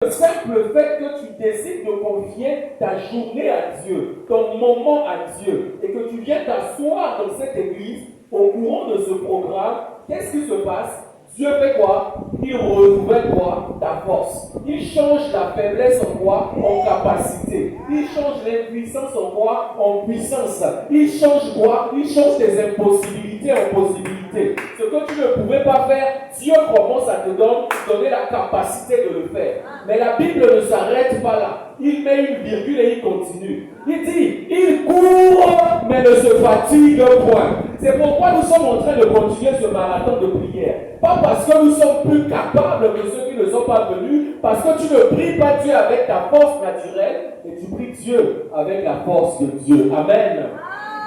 le simple fait que tu décides de confier ta journée à Dieu, ton moment à Dieu, et que tu viens t'asseoir dans cette église, au courant de ce programme, qu'est-ce qui se passe? Dieu fait quoi? Il renouvelle quoi? Ta force. Il change la faiblesse en quoi? En capacité. Il change l'impuissance en quoi? En puissance. Il change quoi? Il change tes impossibilités en possibilités. Ce que tu ne pouvais pas faire, Dieu commence à te donner la capacité de le faire. Mais la Bible ne s'arrête pas là. Il met une virgule et il continue. Il dit, il court mais ne se fatigue point. C'est pourquoi nous sommes en train de continuer ce marathon de prière. Pas parce que nous sommes plus capables que ceux qui ne sont pas venus, parce que tu ne pries pas Dieu avec ta force naturelle, mais tu pries Dieu avec la force de Dieu. Amen.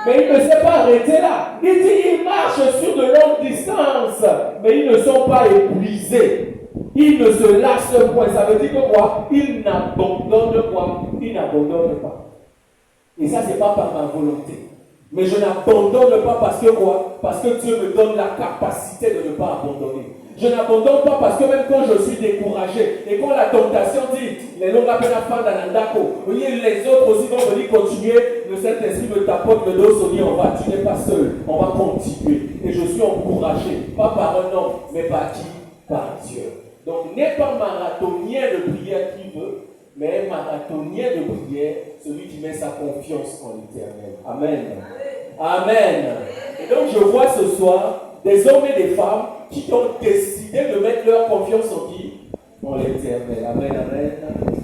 Mais il ne s'est pas arrêté là. Il dit, ils marchent sur de longues distances, mais ils ne sont pas épuisés. Ils ne se lassent point. Ça veut dire que quoi? Ils n'abandonnent quoi? Ils n'abandonnent pas. Et ça, ce n'est pas par ma volonté. Mais je n'abandonne pas parce que quoi? Parce que Dieu me donne la capacité de ne pas abandonner. Je n'abandonne pas parce que même quand je suis découragé et quand la tentation dit les longues appels à faire d'Anandako, les autres aussi vont venir continuer, le Saint-Esprit me tapote le dos, se dit on va, tu n'es pas seul, on va continuer. Et je suis encouragé, pas par un homme, mais par qui? Par Dieu. Donc n'est pas marathonien de prière qui veut, mais marathonien de prière, celui qui met sa confiance en l'Éternel. Amen. Amen. Et donc je vois ce soir des hommes et des femmes qui ont décidé de mettre leur confiance en qui? En l'Éternel. Amen, amen.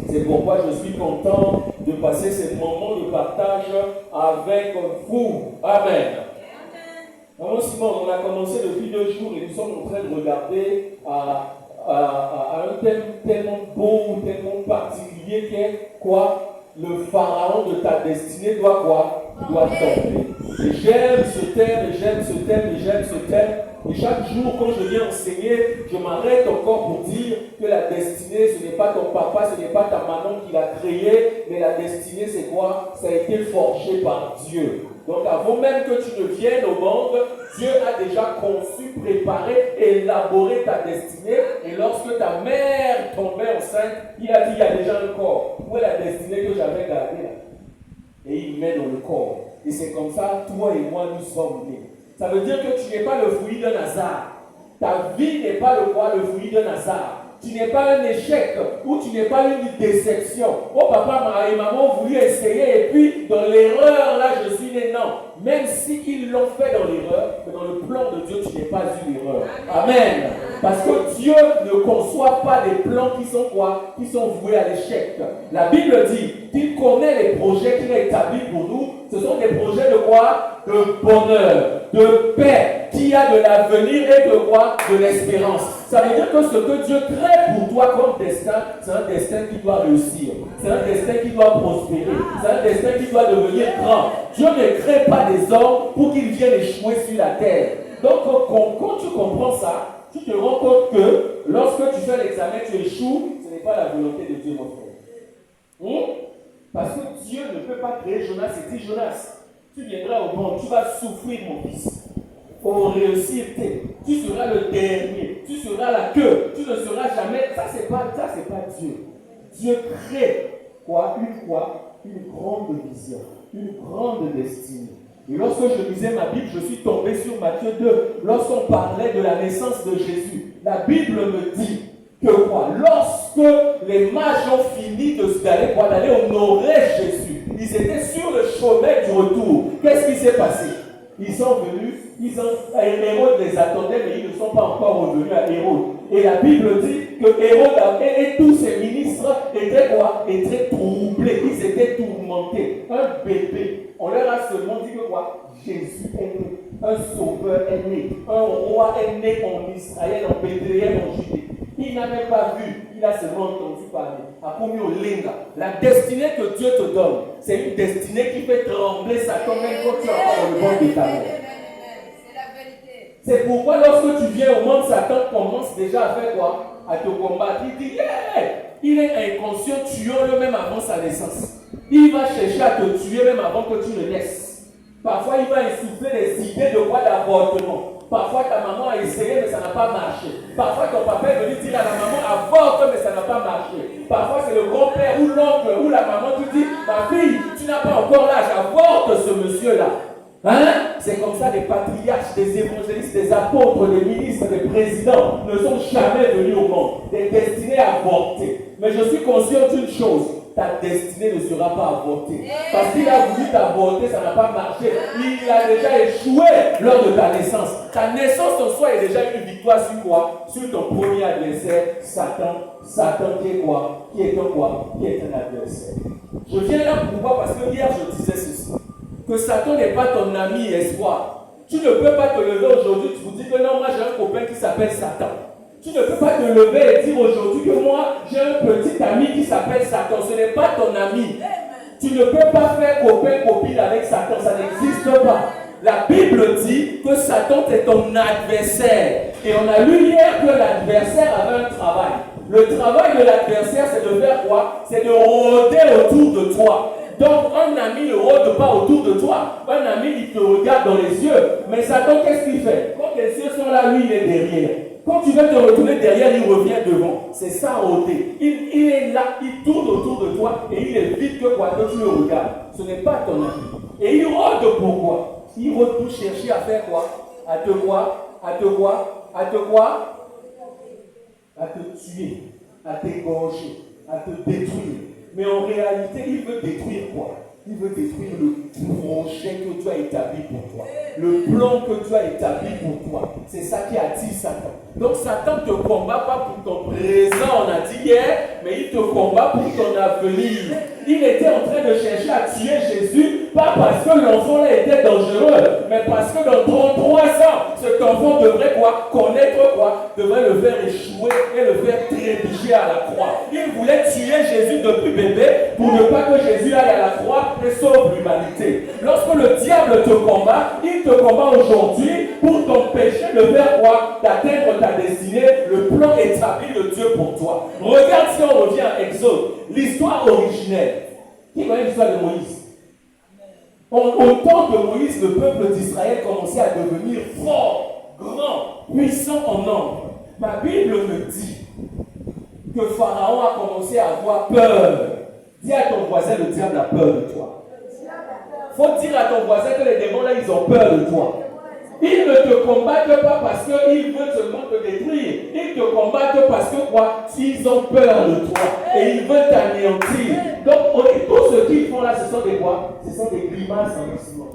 C'est pourquoi je suis content de passer ce moment de partage avec vous. Amen. Maman Simon, on a commencé depuis 2 jours et nous sommes en train de regarder à un thème tellement beau, tellement particulier qu'est quoi? Le pharaon de ta destinée doit quoi? Doit tomber. Et j'aime ce thème, et j'aime ce thème, et j'aime ce thème. Et chaque jour, quand je viens enseigner, je m'arrête encore pour dire que la destinée, ce n'est pas ton papa, ce n'est pas ta maman qui l'a créée, mais la destinée, c'est quoi? Ça a été forgé par Dieu. Donc avant même que tu ne viennes au monde, Dieu a déjà conçu, préparé, élaboré ta destinée. Et lorsque ta mère tombait enceinte, il a dit, il y a déjà un corps. Où est la destinée que j'avais gardée là? Et il met dans le corps. Et c'est comme ça, toi et moi, nous sommes nés. Ça veut dire que tu n'es pas le fruit d'un hasard. Ta vie n'est pas le fruit d'un hasard. Tu n'es pas un échec ou tu n'es pas une déception. Oh papa et maman ont voulu essayer et puis dans l'erreur là je suis né. Non. Même s'ils l'ont fait dans l'erreur, mais dans le plan de Dieu tu n'es pas eu l'erreur. Amen. Parce que Dieu ne conçoit pas des plans qui sont quoi? Qui sont voués à l'échec. La Bible dit qu'il connaît les projets qu'il a établis pour nous. Ce sont des projets de quoi? De bonheur, de paix, qui a de l'avenir et de quoi? De l'espérance. Ça veut dire que ce que Dieu crée pour toi comme destin, c'est un destin qui doit réussir. C'est un destin qui doit prospérer. C'est un destin qui doit devenir grand. Dieu ne crée pas des hommes pour qu'ils viennent échouer sur la terre. Donc quand tu comprends ça, tu te rends compte que lorsque tu fais l'examen, tu échoues, ce n'est pas la volonté de Dieu, mon frère. Parce que Dieu ne peut pas créer Jonas et dire Jonas, tu viendras au monde, tu vas souffrir mon fils. Pour réussir, tu seras le dernier, tu seras la queue, tu ne seras jamais. Ça, c'est pas Dieu. Dieu crée quoi? Une grande vision, une grande destinée. Et lorsque je lisais ma Bible, je suis tombé sur Matthieu 2. Lorsqu'on parlait de la naissance de Jésus, la Bible me dit que quoi? Lorsque les mages ont fini d'aller honorer Jésus, ils étaient sur le chemin du retour. Qu'est-ce qui s'est passé? Ils sont venus, Hérode les attendait, mais ils ne sont pas encore revenus à Hérode. Et la Bible dit que Hérode et tous ses ministres étaient quoi? Étaient troublés, ils étaient tourmentés. Un bébé, on leur a seulement dit que quoi? Jésus est né, un sauveur est né, un roi est né en Israël, en Bethléem, en Judée. Il n'a même pas vu, il a seulement entendu parler. La destinée que Dieu te donne, c'est une destinée qui fait trembler Satan même quand tu es encore dans le ventre de ta mère. C'est pourquoi lorsque tu viens au monde, Satan commence déjà à faire quoi? À te combattre. Il dit, il est inconscient, tuons-le même avant sa naissance. Il va chercher à te tuer même avant que tu ne naisses. Parfois, il va insuffler des idées de quoi? D'avortement. Parfois, ta maman a essayé, mais ça n'a pas marché. Parfois, ton papa est venu dire à la maman, avorte, mais ça n'a pas marché. Parfois, c'est le grand-père ou l'oncle ou la maman qui dit, ma fille, tu n'as pas encore l'âge, avorte ce monsieur-là. Hein? C'est comme ça, les patriarches, des évangélistes, des apôtres, des ministres, des présidents ne sont jamais venus au monde. Des destinés à avorter. Mais je suis conscient d'une chose. Ta destinée ne sera pas avortée. Parce qu'il a voulu t'avorter, ça n'a pas marché. Il a déjà échoué lors de ta naissance. Ta naissance en soi est déjà une victoire sur quoi? Sur ton premier adversaire, Satan. Satan qui est quoi? Qui est un quoi? Qui est un adversaire. Je viens là pourquoi? Parce que hier je disais ceci. Que Satan n'est pas ton ami espoir. Tu ne peux pas te lever aujourd'hui, tu vous dis que non, moi j'ai un copain qui s'appelle Satan. Tu ne peux pas te lever et dire aujourd'hui que moi j'ai un petit ami qui s'appelle Satan. Ce n'est pas ton ami. Tu ne peux pas faire copain-copine avec Satan, ça n'existe pas. La Bible dit que Satan est ton adversaire. Et on a lu hier que l'adversaire avait un travail. Le travail de l'adversaire, c'est de faire quoi? C'est de rôder autour de toi. Donc, un ami ne rôde pas autour de toi. Un ami, il te regarde dans les yeux. Mais Satan, qu'est-ce qu'il fait? Quand les yeux sont là, lui, il est derrière. Quand tu veux te retourner derrière, il revient devant. C'est ça, rôder. Il est là, il tourne autour de toi et il évite que quoi que tu le regardes. Ce n'est pas ton ami. Et il rôde pourquoi? Il rôde pour chercher à faire quoi? À te quoi? À te quoi? À te quoi? À te tuer, à t'égorger, à te détruire. Mais en réalité, il veut détruire quoi? Il veut détruire le projet que tu as établi pour toi. Le plan que tu as établi pour toi. C'est ça qui attire Satan. Donc Satan ne te combat pas pour ton présent, on a dit hier, mais il te combat pour ton avenir. Il était en train de chercher à tuer Jésus, pas parce que l'enfant là était dangereux, mais parce que dans 33 ans, cet enfant devrait quoi? Connaître quoi? Devrait le faire échouer et le faire trébucher à la croix. Il voulait tuer Jésus depuis bébé pour ne pas que Jésus aille à la croix et sauve l'humanité. Lorsque le diable te combat, il te combat aujourd'hui pour t'empêcher de faire quoi? D'atteindre ta destinée, le plan établi de Dieu pour toi. Regarde si on revient à Exode, l'histoire originelle. Qui connaît l'histoire de Moïse? Au temps de Moïse, le peuple d'Israël commençait à devenir fort, grand, puissant en nombre. Ma Bible me dit que Pharaon a commencé à avoir peur. Dis à ton voisin, le diable a peur de toi. Il faut dire à ton voisin que les démons là, ils ont peur de toi. Ils ne te combattent pas parce qu'ils veulent seulement te détruire. Ils te combattent parce que quoi? Ils ont peur de toi et ils veulent t'anéantir. Donc, tout ce qu'ils font là, ce sont des quoi? Ce sont des grimaces en musulman.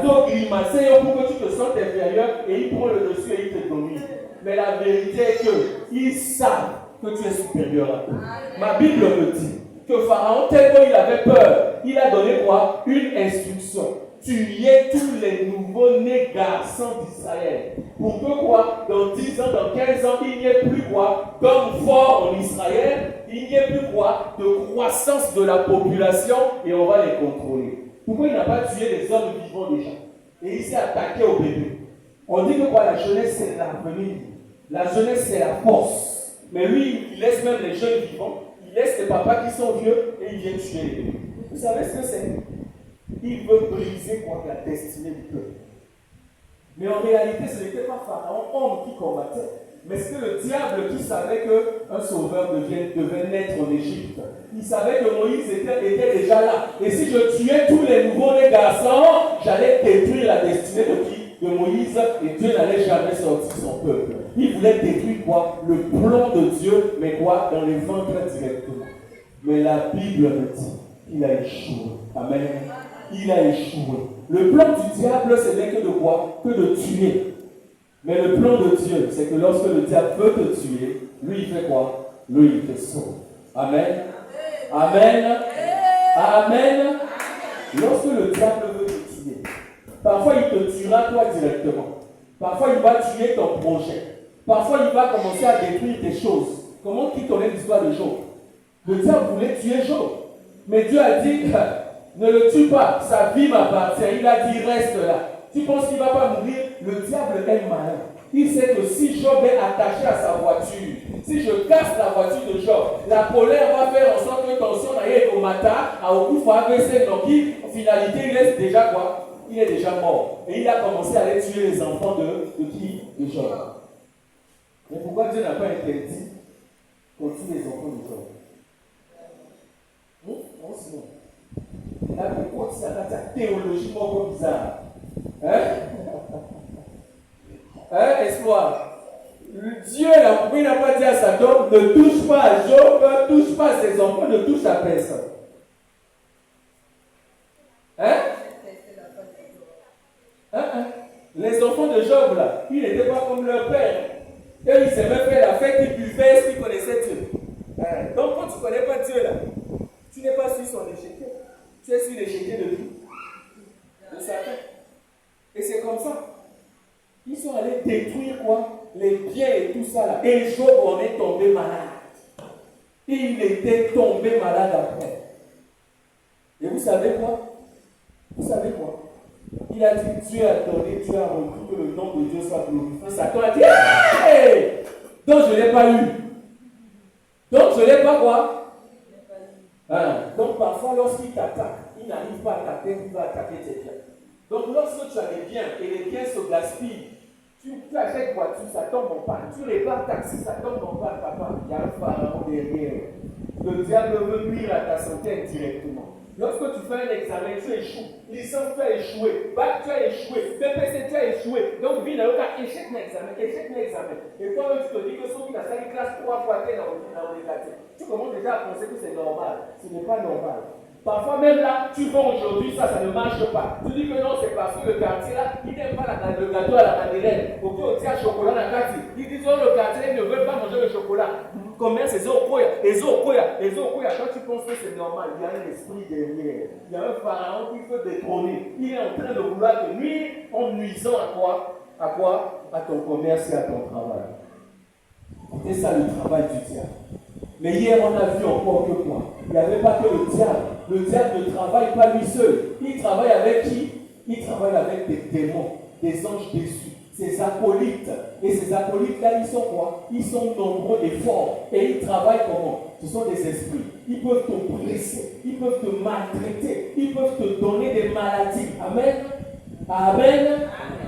Ils ont grimacé pour que tu te sentes inférieur et ils prennent le dessus et ils te dominent. Mais la vérité est qu'ils savent que tu es supérieur à eux. Ma Bible me dit que Pharaon, tellement il avait peur, il a donné quoi? Une instruction. Tuer tous les nouveaux-nés garçons d'Israël. Pour que quoi? Dans 10 ans, dans 15 ans, il n'y ait plus quoi? D'hommes forts en Israël, il n'y ait plus quoi? De croissance de la population et on va les contrôler. Pourquoi il n'a pas tué les hommes vivants déjà? Et il s'est attaqué au bébé. On dit que quoi? La jeunesse c'est l'avenir. La jeunesse c'est la force. Mais lui, il laisse même les jeunes vivants. Il laisse les papas qui sont vieux et il vient tuer les bébés. Vous savez ce que c'est? Il veut briser quoi? La destinée du peuple. Mais en réalité, ce n'était pas Pharaon, homme qui combattait. Mais c'était le diable qui savait qu'un sauveur devait naître en Égypte. Il savait que Moïse était déjà là. Et si je tuais tous les nouveaux-nés garçons, j'allais détruire la destinée de qui? De Moïse. Et Dieu n'allait jamais sortir son peuple. Il voulait détruire quoi? Le plan de Dieu, mais quoi? Dans les ventres directement. Mais la Bible me dit qu'il a échoué. Amen. Il a échoué. Le plan du diable, ce n'est que de quoi? Que de tuer. Mais le plan de Dieu, c'est que lorsque le diable veut te tuer, lui, il fait quoi? Lui, il te sauve. Amen. Amen. Amen. Lorsque le diable veut te tuer, parfois il te tuera toi directement. Parfois il va tuer ton projet. Parfois il va commencer à détruire tes choses. Comment qui connaît l'histoire de Job? Le diable voulait tuer Job. Mais Dieu a dit, ne le tue pas, sa vie m'appartient. Il a dit, reste là. Tu penses qu'il ne va pas mourir? Le diable est malin. Il sait que si Job est attaché à sa voiture, si je casse la voiture de Job, la colère va faire en sorte que ton son aille au matin, à Okufa, AVC, donc en finalité, il laisse déjà quoi? il est déjà mort. Et il a commencé à aller tuer les enfants de qui? De Job. Mais pourquoi Dieu n'a pas interdit qu'on tue les enfants de Job? Non, sinon. Là, pourquoi tu as ta théologie moins bizarre? Espoir. Dieu il n'a pas dit à Satan, ne touche pas à Job, ne touche pas à ses enfants, ne touche à personne. Les enfants de Job, là, ils n'étaient pas comme leur père. Eux, ils aimaient faire la fête, ils buvaient, est-ce qu'ils connaissaient Dieu? Donc, quand tu ne connais pas Dieu, là, tu n'es pas sur son échiquier. Tu es sur l'échiquier de qui? De Satan. Et c'est comme ça. Ils sont allés détruire quoi? Les biens et tout ça là. Et Job en est tombé malade. Il était tombé malade après. Et vous savez quoi? Vous savez quoi? Il a dit, Dieu a donné, Dieu a reçu que le nom de Dieu soit glorifié. Satan a dit, hey! Donc je ne l'ai pas eu. Donc je ne l'ai pas quoi? Donc parfois lorsqu'il t'attaque, il n'arrive pas à attaquer, il va attaquer tes biens. Donc lorsque tu as des biens et les biens se gaspillent, tu achètes voiture, ça tombe en panne. Tu répares taxi, ça tombe en panne, papa. Il y a un pharaon derrière. Le diable veut nuire à ta santé indirectement. Lorsque tu fais un examen, tu échoues. Licence, tu as échoué. Bac, tu as échoué. BPC, tu as échoué. Donc, vie, là, échec l'examen, échec l'examen. Et toi, tu te dis que celui qui a fait une classe 3 fois, tu es dans le quartier. Tu commences déjà à penser que c'est normal. Ce n'est pas normal. Parfois même là, tu vas aujourd'hui, ça ne marche pas. Tu dis que non, c'est parce que le quartier là, il n'aime pas le gâteau à la madeleine. Au au chocolat dans le quartier. Ils disent que le quartier ne veut pas manger le chocolat. Combien c'est Zokoya? Et Zokoya, quand tu penses que c'est normal, il y a un esprit derrière. Il y a un pharaon qui peut détrôner. Il est en train de vouloir te nuire en nuisant à quoi? À ton commerce et à ton travail. C'est ça le travail du diable. Mais hier, on a vu encore que quoi? Il n'y avait pas que le diable. Le diable ne travaille pas lui seul. Il travaille avec qui? Il travaille avec des démons, des anges déçus, ses acolytes. Et ces acolytes-là, ils sont quoi? Ils sont nombreux et forts. Et ils travaillent comment? Ce sont des esprits. Ils peuvent te blesser, ils peuvent te maltraiter, ils peuvent te donner des maladies. Amen. Amen.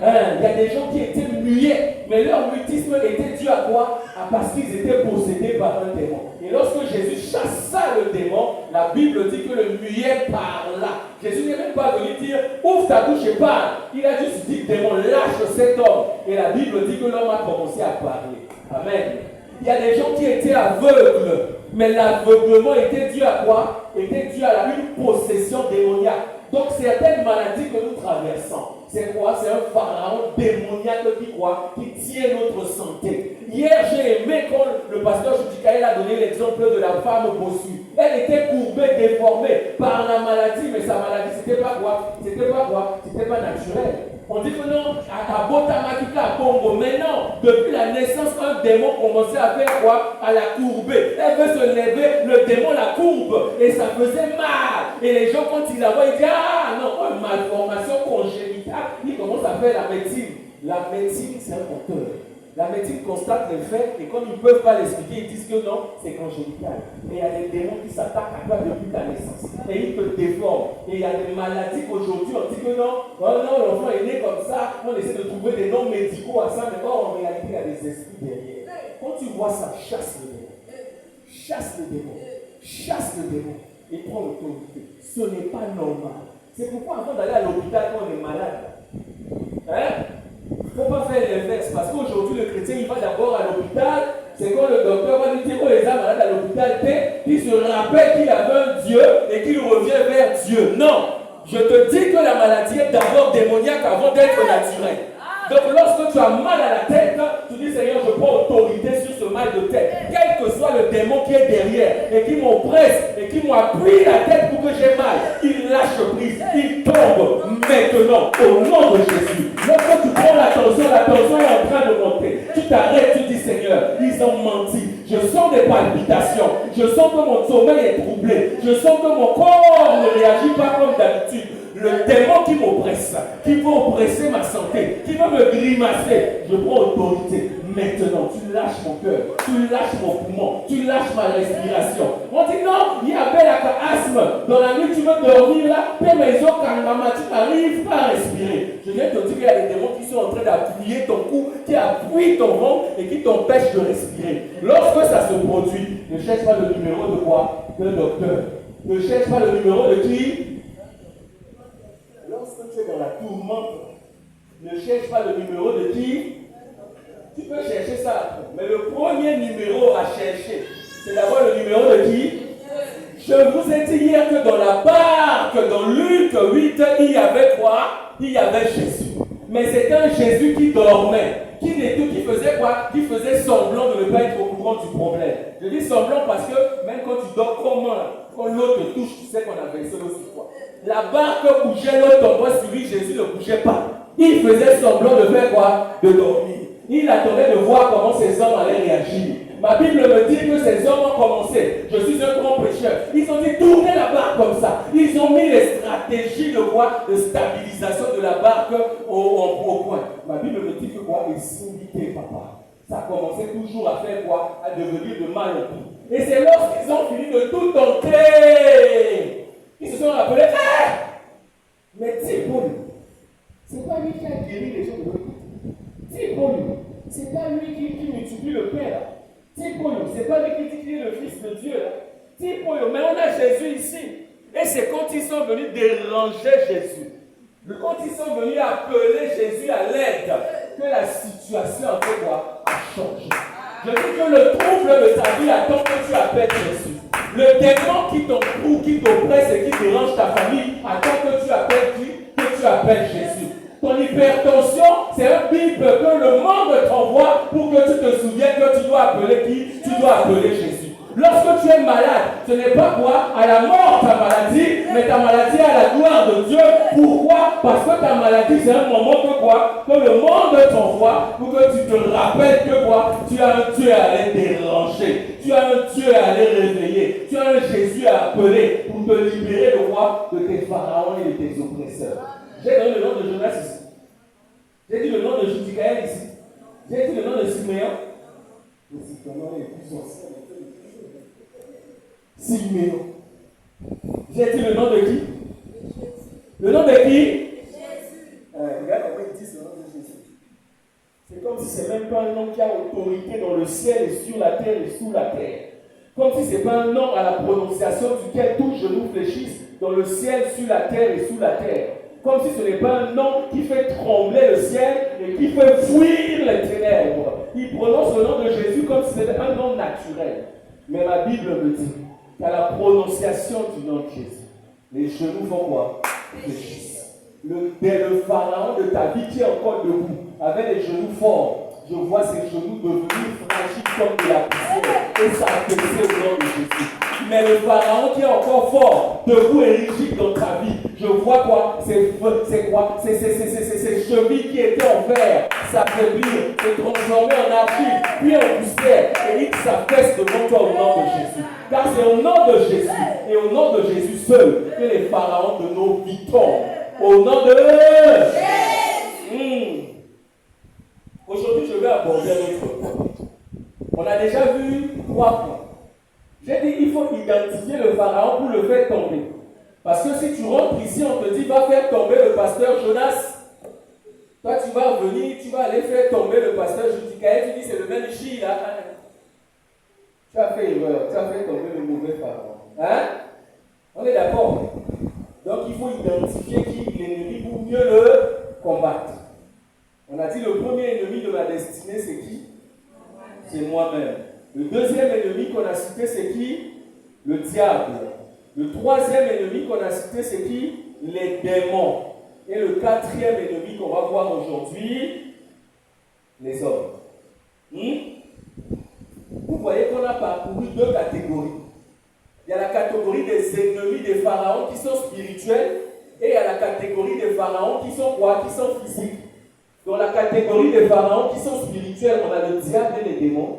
Il y a des gens qui étaient muets, mais leur mutisme était dû à quoi? Parce qu'ils étaient possédés par un démon. Et lorsque Jésus chassa le démon, la Bible dit que le muet parla. Jésus n'est même pas venu dire ouvre ta bouche et parle. Il a juste dit démon, lâche cet homme. Et la Bible dit que l'homme a commencé à parler. Amen. Il y a des gens qui étaient aveugles, mais l'aveuglement était dû à quoi? Était dû à une possession démoniaque. Donc certaines maladies que nous traversons, c'est quoi? C'est un pharaon démoniaque qui tient notre santé. Hier, j'ai aimé quand le pasteur Chutikael a donné l'exemple de la femme bossue. Elle était courbée, déformée par la maladie, mais sa maladie, c'était pas quoi? C'était pas naturel. On dit que non, à Botamakika, à Congo, mais non, depuis la naissance, un démon commençait à faire quoi? À la courber. Elle veut se lever, le démon la courbe, et ça faisait mal. Et les gens, quand ils la voient, ils disent ah non, une malformation congénitale. Ils commencent à faire la médecine. La médecine, c'est un compteur. La médecine constate les faits et comme ils ne peuvent pas l'expliquer, ils disent que non, c'est congénital. Et il y a des démons qui s'attaquent à toi depuis ta naissance. Et ils te déforment. Et il y a des maladies qu'aujourd'hui on dit que non, oh non, l'enfant est né comme ça, on essaie de trouver des noms médicaux à ça, mais en réalité il y a des esprits derrière. Quand tu vois ça, chasse le démon. Chasse le démon. Chasse le démon. Et prends l'autorité. Ce n'est pas normal. C'est pourquoi avant d'aller à l'hôpital quand on est malade, il ne faut pas faire l'inverse, parce qu'aujourd'hui le chrétien il va d'abord à l'hôpital, c'est quand le docteur va lui dire oh les gens malades à l'hôpital, il se rappelle qu'il avait un Dieu et qu'il revient vers Dieu. Non, je te dis que la maladie est d'abord démoniaque avant d'être naturelle. Donc lorsque tu as mal à la tête, tu dis Seigneur, je prends autorité sur ce mal de tête. Quel que soit le démon qui est derrière et qui m'oppresse et qui m'appuie la tête pour que j'ai mal, il lâche prise, il tombe maintenant au nom de Jésus. Lorsque tu prends la tension est en train de monter. Tu t'arrêtes, tu dis Seigneur, ils ont menti. Je sens des palpitations. Je sens que mon sommeil est troublé. Je sens que mon corps ne réagit pas comme d'habitude. Le démon qui m'oppresse, qui veut oppresser ma santé, qui veut me grimacer, je prends autorité. Maintenant, tu lâches mon cœur, tu lâches mon poumon, tu lâches ma respiration. On dit non, il y avait la asthme. Dans la nuit, tu veux dormir là, tu n'arrives pas à respirer. Je viens te dire qu'il y a des démons qui sont en train d'appuyer ton cou, qui appuient ton ventre et qui t'empêchent de respirer. Lorsque ça se produit, ne cherche pas le numéro de quoi? De docteur. Ne cherche pas le numéro de qui? Lorsque tu es dans la tourmente, ne cherche pas le numéro de qui? Tu peux chercher ça. Mais le premier numéro à chercher, c'est d'abord le numéro de qui? Je vous ai dit hier que dans la barque, dans Luc 8, il y avait quoi? Il y avait Jésus. Mais c'était un Jésus qui dormait. Qui faisait quoi? Qui faisait semblant de ne pas être au courant du problème. Je dis semblant parce que même quand tu dors, quand l'autre te touche, tu sais qu'on a versé l'eau sur toi. La barque bougeait, l'autre tombait sur lui, Jésus ne bougeait pas. Il faisait semblant de faire quoi? De dormir. Il attendait de voir comment ces hommes allaient réagir. Ma Bible me dit que ces hommes ont commencé. Je suis un grand prêcheur. Ils ont dit tournez la barque comme ça. Ils ont mis les stratégies de quoi? De stabilisation de la barque au point. Ma Bible me dit que quoi? Ils s'invitaient, papa. Ça commençait toujours à faire quoi? À devenir de mal au pire. Et c'est lorsqu'ils ont fini de tout tenter. Ils se sont rappelés. Mais c'est Paul. C'est pas lui qui a guéri les gens de l'autre côté. C'est Paul. C'est pas lui qui multiplie le Père. C'est Paul. C'est pas lui qui dit qu'il est le Fils de Dieu. C'est Paul. Mais on a Jésus ici. Et c'est quand ils sont venus déranger Jésus. Quand ils sont venus appeler Jésus à l'aide, que la situation en fait quoi? A changé. Je dis que le trouble de ta vie attend que tu appelles Jésus. Le démon qui t'entoure, qui t'oppresse et qui dérange ta famille attend que tu appelles qui? Que tu appelles Jésus. Ton hypertension, c'est un bip que le monde t'envoie pour que tu te souviennes que tu dois appeler qui? Tu dois appeler Jésus. Lorsque tu es malade, ce n'est pas quoi? À la mort ta maladie, mais ta maladie à la gloire de Dieu. Pourquoi? Parce que ta maladie, c'est un moment que quoi? Que le monde t'envoie pour que tu te rappelles que quoi? Tu as un Dieu à aller déranger. Tu as un Dieu à aller réveiller. Tu as un Jésus à appeler pour te libérer de quoi? De tes pharaons et de tes oppresseurs. J'ai donné le nom de Jonas ici. J'ai dit le nom de Judicaël ici. J'ai dit le nom de Siméon. Mais c'est ton nom est plus ancien. Siméon. J'ai dit le nom de qui? Le nom de qui? Jésus. Regarde comment il dit le nom de Jésus. C'est comme si c'est même pas un nom qui a autorité dans le ciel et sur la terre et sous la terre. Comme si ce n'est pas un nom à la prononciation duquel tous genoux fléchissent dans le ciel, sur la terre et sous la terre. Comme si ce n'est pas un nom qui fait trembler le ciel et qui fait fuir les ténèbres. Il prononce le nom de Jésus comme si c'était un nom naturel. Mais ma Bible me dit qu'à la prononciation du nom de Jésus, les genoux font quoi? Fléchissent. Le pharaon de ta vie qui est encore debout, avec les genoux forts, je vois ses genoux devenir fragiles comme de la poussière et s'affaisser au nom de Jésus. Mais le pharaon qui est encore fort, debout et rigide dans ta vie, je vois quoi? C'est quoi? C'est ces chevilles qui étaient en fer, s'affaiblir, se transformer en argile, puis en poussière, et il s'affaisse devant toi au nom de Jésus. Car c'est au nom de Jésus, et au nom de Jésus seul, que les pharaons de nos vies tombent. Au nom de Jésus. Aujourd'hui, je vais aborder un autre point. On a déjà vu 3 points. J'ai dit il faut identifier le pharaon pour le faire tomber. Parce que si tu rentres ici, on te dit va faire tomber le pasteur Jonas. Toi, tu vas venir, tu vas aller faire tomber le pasteur Judicaël. Tu dis c'est le même J là. Tu as fait erreur, tu as fait tomber le mauvais pharaon. Hein? On est d'accord? Donc il faut identifier qui est l'ennemi pour mieux le combattre. On a dit le premier ennemi de ma destinée, c'est qui? C'est moi-même. Le deuxième ennemi qu'on a cité, c'est qui? Le diable. Le troisième ennemi qu'on a cité, c'est qui? Les démons. Et le quatrième ennemi qu'on va voir aujourd'hui, les hommes. Vous voyez qu'on a parcouru 2 catégories. Il y a la catégorie des ennemis des pharaons qui sont spirituels et il y a la catégorie des pharaons qui sont quoi? Qui sont physiques. Dans la catégorie des pharaons qui sont spirituels, on a le diable et les démons.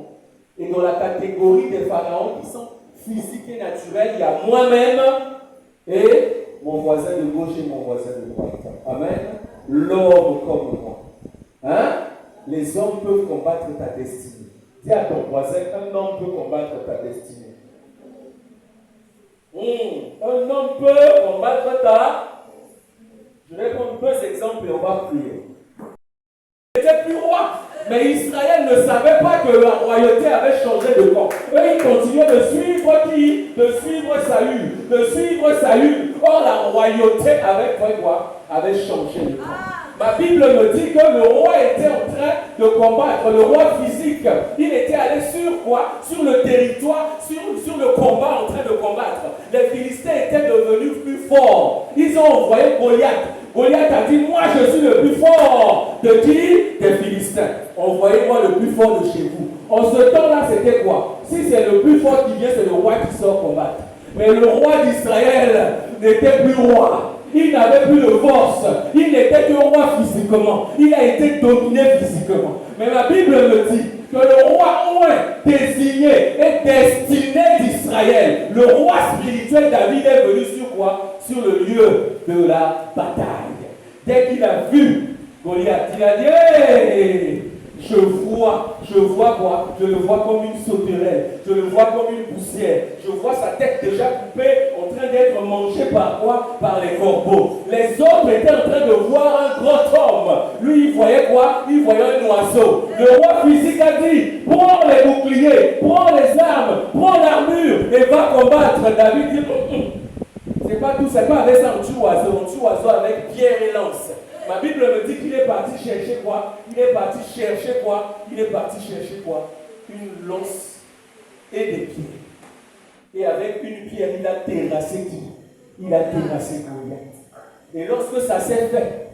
Et dans la catégorie des pharaons qui sont physiques et naturels, il y a moi-même et mon voisin de gauche et mon voisin de droite. Amen. L'homme comme moi. Hein? Les hommes peuvent combattre ta destinée. Dis à ton voisin, un homme peut combattre ta destinée. Un homme peut combattre ta... Je vais prendre deux exemples et on va prier. Il n'était plus roi, mais Israël ne savait pas que la royauté avait changé de camp. Eux, ils continuaient de suivre qui? De suivre Saül. De suivre Saül. Or, la royauté avait changé de camp. Ma Bible me dit que le roi était en train de combattre, le roi physique. Il était allé sur quoi? Sur le territoire, sur le combat, en train de combattre. Les Philistins étaient devenus plus forts. Ils ont envoyé Goliath. Goliath a dit, moi je suis le plus fort. De qui? Des Philistins. Envoyez-moi le plus fort de chez vous. En ce temps-là, c'était quoi? Si c'est le plus fort qui vient, c'est le roi qui sort combattre. Mais le roi d'Israël n'était plus roi. Il n'avait plus de force. Il n'était que roi physiquement. Il a été dominé physiquement. Mais ma Bible me dit que le roi désigné et destiné d'Israël, le roi spirituel David est venu sur quoi? Sur le lieu de la bataille. Dès qu'il a vu Goliath, il a dit hey, je vois quoi? Je le vois comme une sauterelle, je le vois comme une poussière, je vois sa tête déjà coupée, en train d'être mangée par quoi? Par les corbeaux. Les autres étaient en train de voir un grand homme. Lui, il voyait quoi? Il voyait un oiseau. Le roi physique a dit, prends les boucliers, prends les armes, prends l'armure et va combattre. David dit, c'est pas tout, c'est pas avec ça, on tue oiseau avec pierre et lance. Ma Bible me dit qu'il est parti chercher quoi? Il est parti chercher quoi? Une lance et des pierres. Et avec une pierre, il a terrassé qui? Il a terrassé Goliath. Et lorsque ça s'est fait,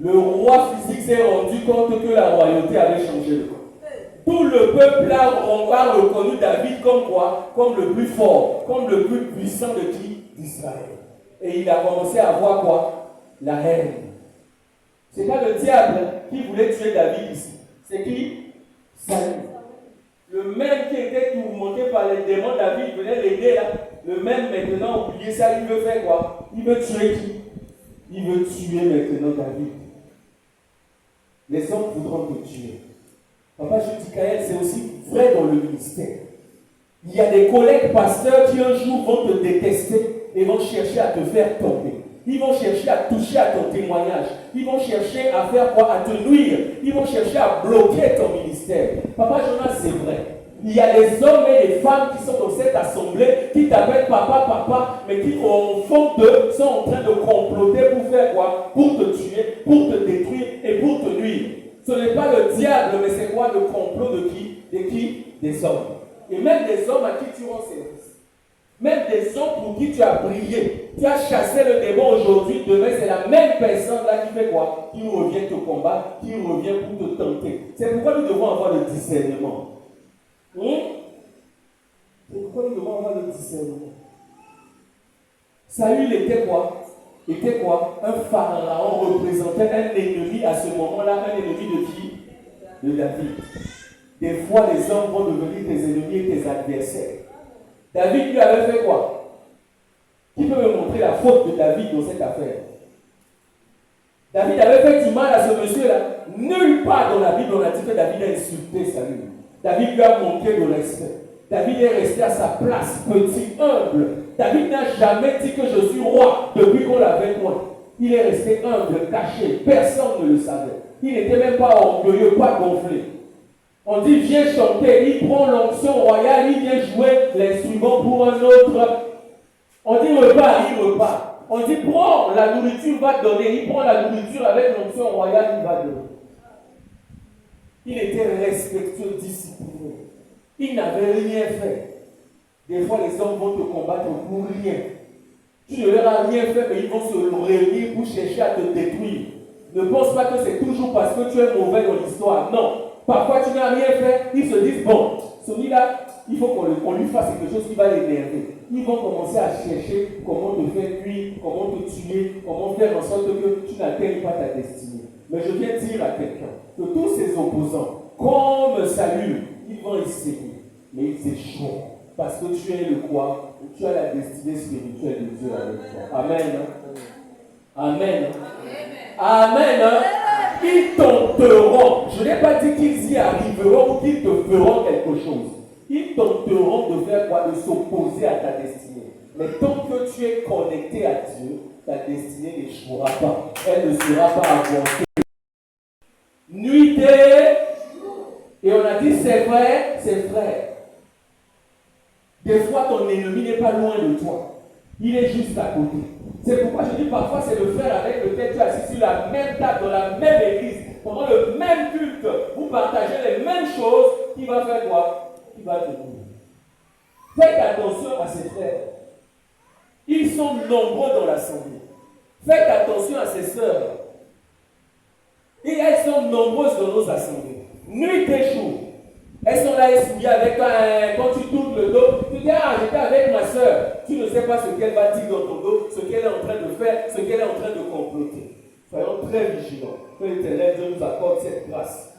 le roi physique s'est rendu compte que la royauté avait changé de camp. Tout le peuple a reconnu David comme quoi? Comme le plus fort, comme le plus puissant de qui? D'Israël. Et il a commencé à voir quoi? La haine. Ce n'est pas le diable qui voulait tuer David ici. C'est qui? Saül. Le même qui était tourmenté par les démons, David venait l'aider là. Le même maintenant, oubliez ça, il veut faire quoi? Il veut tuer qui? Il veut tuer maintenant David. Les hommes voudront te tuer. Papa, je dis Kaël, c'est aussi vrai dans le ministère. Il y a des collègues pasteurs qui un jour vont te détester et vont chercher à te faire tomber. Ils vont chercher à toucher à ton témoignage. Ils vont chercher à faire quoi? À te nuire. Ils vont chercher à bloquer ton ministère. Papa Jonas, c'est vrai. Il y a des hommes et des femmes qui sont dans cette assemblée, qui t'appellent papa, mais qui au fond d'eux sont en train de comploter pour faire quoi? Pour te tuer, pour te détruire et pour te nuire. Ce n'est pas le diable, mais c'est quoi le complot de qui? De qui? Des hommes. Et même des hommes à qui tu rends service. Même des hommes pour qui tu as prié, tu as chassé le démon aujourd'hui, demain c'est la même personne là qui fait quoi? Qui revient te combattre, qui revient pour te tenter. C'est pourquoi nous devons avoir le discernement. C'est pourquoi nous devons avoir le discernement. Saül était quoi? Un pharaon représentait un ennemi à ce moment-là, un ennemi de qui? De David. Des fois les hommes vont devenir tes ennemis et tes adversaires. David lui avait fait quoi? Qui peut me montrer la faute de David dans cette affaire? David avait fait du mal à ce monsieur-là. Nulle part dans la Bible on a dit que David a insulté Saül. David lui a manqué de respect. David est resté à sa place, petit, humble. David n'a jamais dit que je suis roi depuis qu'on l'avait point. Il est resté humble, caché. Personne ne le savait. Il n'était même pas orgueilleux, pas gonflé. On dit viens chanter, il prend l'onction royale, il vient jouer l'instrument pour un autre. On dit repas, il repart. On dit prends la nourriture, va donner. Il prend la nourriture avec l'onction royale, il va donner. Il était respectueux, discipliné. Il n'avait rien fait. Des fois, les hommes vont te combattre pour rien. Tu ne leur as rien fait, mais ils vont se réunir pour chercher à te détruire. Ne pense pas que c'est toujours parce que tu es mauvais dans l'histoire. Non. Parfois, tu n'as rien fait. Ils se disent, bon, celui-là, il faut qu'on lui fasse quelque chose qui va l'énerver. Ils vont commencer à chercher comment te faire cuire, comment te tuer, comment faire en sorte que tu n'atteignes pas ta destinée. Mais je viens dire à quelqu'un que tous ces opposants, comme Saül, ils vont essayer, mais ils échouent. Parce que tu es le quoi? Tu as la destinée spirituelle de Dieu avec toi. Amen. Amen. Amen. Ils tenteront. Je n'ai pas dit qu'ils y arriveront ou qu'ils te feront quelque chose. Ils tenteront de faire quoi? De s'opposer à ta destinée. Mais tant que tu es connecté à Dieu, ta destinée n'échouera pas. Elle ne sera pas avancée. Nuit et on a dit c'est vrai, c'est vrai. Des fois, ton ennemi n'est pas loin de toi. Il est juste à côté. C'est pourquoi je dis parfois, c'est le frère avec lequel tu es assis sur la même table, dans la même église, pendant le même culte, vous partagez les mêmes choses, qui va faire quoi? Qui va te mourir. Faites attention à ces frères. Ils sont nombreux dans l'assemblée. Faites attention à ces sœurs. Et elles sont nombreuses dans nos assemblées. Nuit et jour. Elles sont là essuyées avec quand tu tournes le dos, tu dis ah j'étais avec ma soeur. Tu ne sais pas ce qu'elle va dire dans ton dos, ce qu'elle est en train de faire, ce qu'elle est en train de comploter. Soyons très vigilants. Que l'Éternel Dieu nous accorde cette grâce.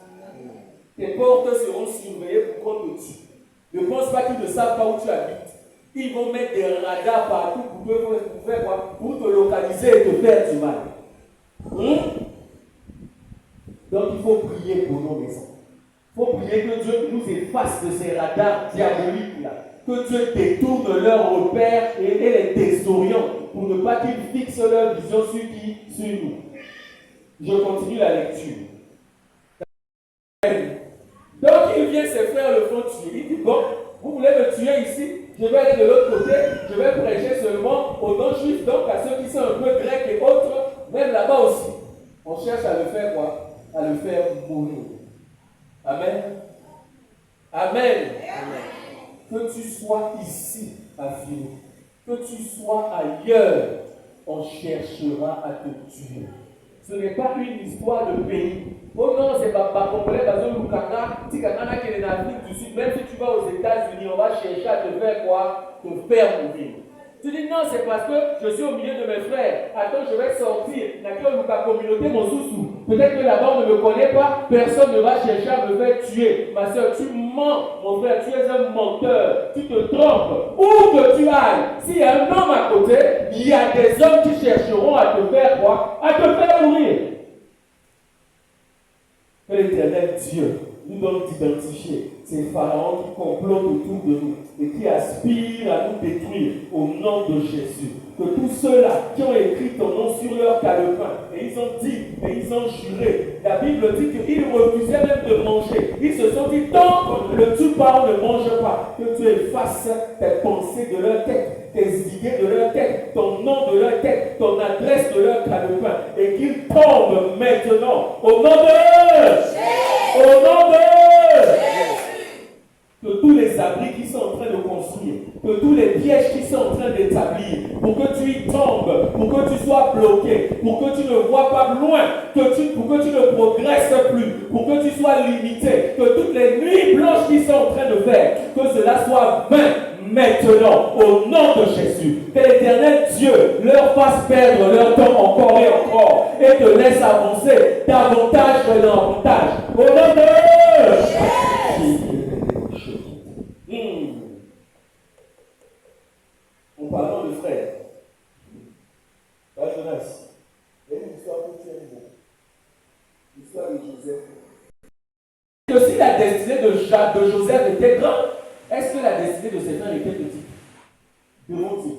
Tes portes seront surveillées pour qu'on te tue. Ne pense pas qu'ils ne savent pas où tu habites. Ils vont mettre des radars partout pour faire quoi? Pour te localiser et te faire du mal. Donc il faut prier pour nos maisons. Il faut prier que Dieu nous efface de ces radars diaboliques-là. Que Dieu détourne leurs repères et les désoriente pour ne pas qu'ils fixent leur vision sur qui? Sur nous. Je continue la lecture. Donc il vient, ses frères le font tuer. Il dit bon, vous voulez me tuer ici? Je vais aller de l'autre côté. Je vais prêcher seulement aux non-juifs, donc à ceux qui sont un peu grecs et autres, même là-bas aussi. On cherche à le faire quoi? À le faire mourir. Amen. Amen. Amen. Que tu sois ici à Philo, que tu sois ailleurs, on cherchera à te tuer. Ce n'est pas une histoire de pays. Oh non, c'est pas congolais, si Kanana qui est en Afrique du Sud, même si tu vas aux États-Unis, on va chercher à te faire quoi? Te faire mourir. Tu dis non, c'est parce que je suis au milieu de mes frères. Attends, je vais sortir. La communauté, mon sous-sous. Peut-être que là-bas, on ne me connaît pas. Personne ne va chercher à me faire tuer. Ma soeur, tu mens, mon frère. Tu es un menteur. Tu te trompes. Où que tu ailles, s'il y a un homme à côté, il y a des hommes qui chercheront à te faire quoi? À te faire mourir. Que l'Éternel Dieu nous donne d'identifier ces pharaons qui complotent autour de nous et qui aspirent à nous détruire au nom de Jésus. Que tous ceux-là qui ont écrit ton nom sur leur calepin, et ils ont dit, et ils ont juré, la Bible dit qu'ils refusaient même de manger. Ils se sont dit, tant que le tu parles, ne mange pas, que tu effaces tes pensées de leur tête, tes idées de leur tête, ton nom de leur tête, ton adresse de leur calepin, et qu'ils tombent maintenant au nom de Jésus. Au nom de que tous les abris qui sont en train de construire, que tous les pièges qui sont en train d'établir, pour que tu y tombes, pour que tu sois bloqué, pour que tu ne vois pas loin, pour que tu ne progresses plus, pour que tu sois limité, que toutes les nuits blanches qui sont en train de faire, que cela soit vain maintenant, au nom de Jésus. Que l'Éternel Dieu leur fasse perdre leur temps encore et encore, et te laisse avancer davantage et davantage. Au nom de Jésus. En parlant de frères, la jeunesse, il y a une histoire que tu aimes beaucoup. L'histoire de Joseph. Que si la destinée de Joseph était grande, est-ce que la destinée de ses frères était petite? De mon Dieu.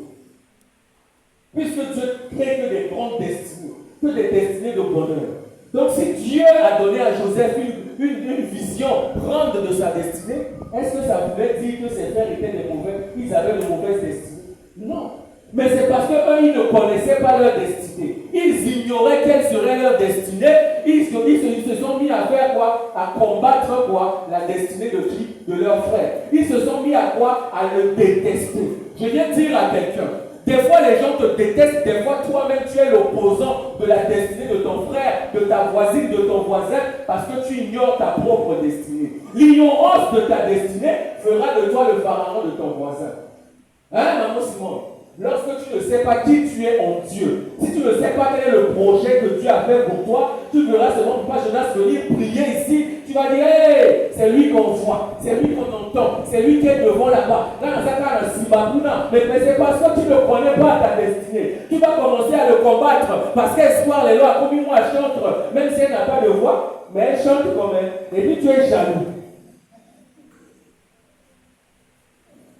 Puisque Dieu crée que des grandes destinées, que des destinées de bonheur. Donc si Dieu a donné à Joseph une vision grande de sa destinée, est-ce que ça voulait dire que ses frères étaient des mauvais, ils avaient de mauvaises destinées? Non. Mais c'est parce qu'eux, ils ne connaissaient pas leur destinée. Ils ignoraient quelle serait leur destinée. Ils se sont mis à faire quoi? À combattre quoi? La destinée de qui? De leur frère. Ils se sont mis à quoi? À le détester. Je viens dire à quelqu'un, des fois les gens te détestent, des fois toi-même tu es l'opposant de la destinée de ton frère, de ta voisine, de ton voisin, parce que tu ignores ta propre destinée. L'ignorance de ta destinée fera de toi le pharaon de ton voisin. Hein, maman Simon? Lorsque tu ne sais pas qui tu es en Dieu, si tu ne sais pas quel est le projet que Dieu a fait pour toi, tu verras seulement Papa Jonas venir prier ici. Tu vas dire, hey, c'est lui qu'on voit, c'est lui qu'on entend, c'est lui qui est devant là-bas. Mais c'est parce que tu ne connais pas ta destinée. Tu vas commencer à le combattre parce qu'Espoir les lois, comme moi, elle chante, même si elle n'a pas de voix, mais elle chante quand même. Et puis tu es jaloux.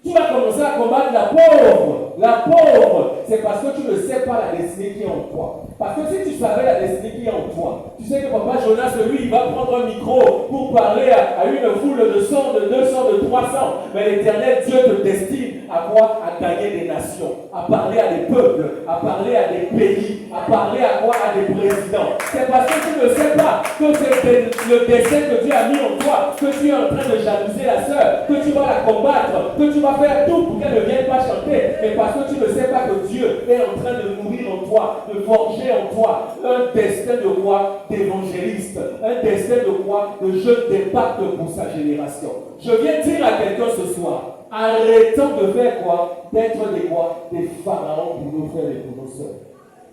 Tu vas commencer à combattre la pauvre. La pauvre, c'est parce que tu ne sais pas la destinée qui est en toi. Parce que si tu savais la destinée qui est en toi, tu sais que papa Jonas, lui, il va prendre un micro pour parler à une foule de 100, de 200, de 300. Mais l'Éternel Dieu te destine à quoi? À gagner des nations, à parler à des peuples, à parler à des pays, à parler à quoi? À des présidents. C'est parce que tu ne sais pas que c'est le destin que Dieu a mis en toi, que tu es en train de jalouser la sœur, que tu vas la combattre, que tu vas faire tout pour qu'elle ne vienne pas chanter, mais parce que tu ne sais pas que Dieu est en train de nourrir en toi, de forger en toi un destin de roi, d'évangéliste, un destin de roi, de jeune d'impact pour sa génération. Je viens dire à quelqu'un ce soir, arrêtons de faire quoi? D'être des quoi? Des pharaons pour nos frères et pour nos sœurs.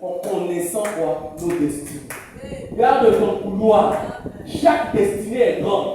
En connaissant quoi? Nos destinées. Garde ton couloir. Chaque destinée est grande.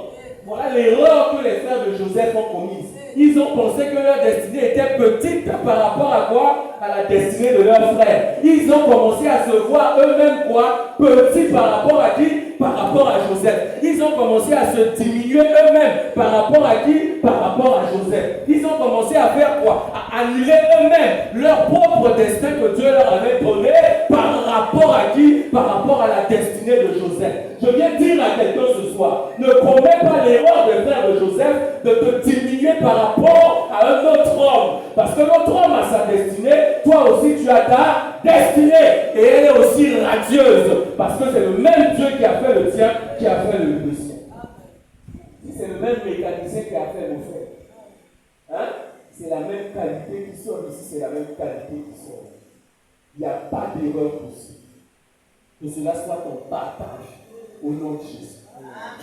Voilà l'erreur que les frères de Joseph ont commise. Ils ont pensé que leur destinée était petite par rapport à quoi? À la destinée de leurs frères. Ils ont commencé à se voir eux-mêmes quoi? Petits par rapport à qui? Par rapport à Joseph. Ils ont commencé à se diminuer eux-mêmes par rapport à qui? Par rapport à Joseph. Ils ont commencé à faire quoi? À annuler eux-mêmes leur propre destin que Dieu leur avait donné par rapport à qui? Par rapport à la destinée de Joseph. Je viens dire à quelqu'un ce soir, ne commets pas l'erreur de frère de Joseph de te diminuer par rapport à un autre homme. Parce que l'autre homme a sa destinée, toi aussi tu as ta destinée. Et elle est aussi radieuse. Parce que c'est le même Dieu qui a fait le tien, qui a fait le sien. Si c'est le même mécanicien qui a fait le fait, hein? C'est la même qualité qui sort ici, c'est la même qualité qui sort. Il n'y a pas d'erreur possible. Que cela soit ton partage au nom de Jésus.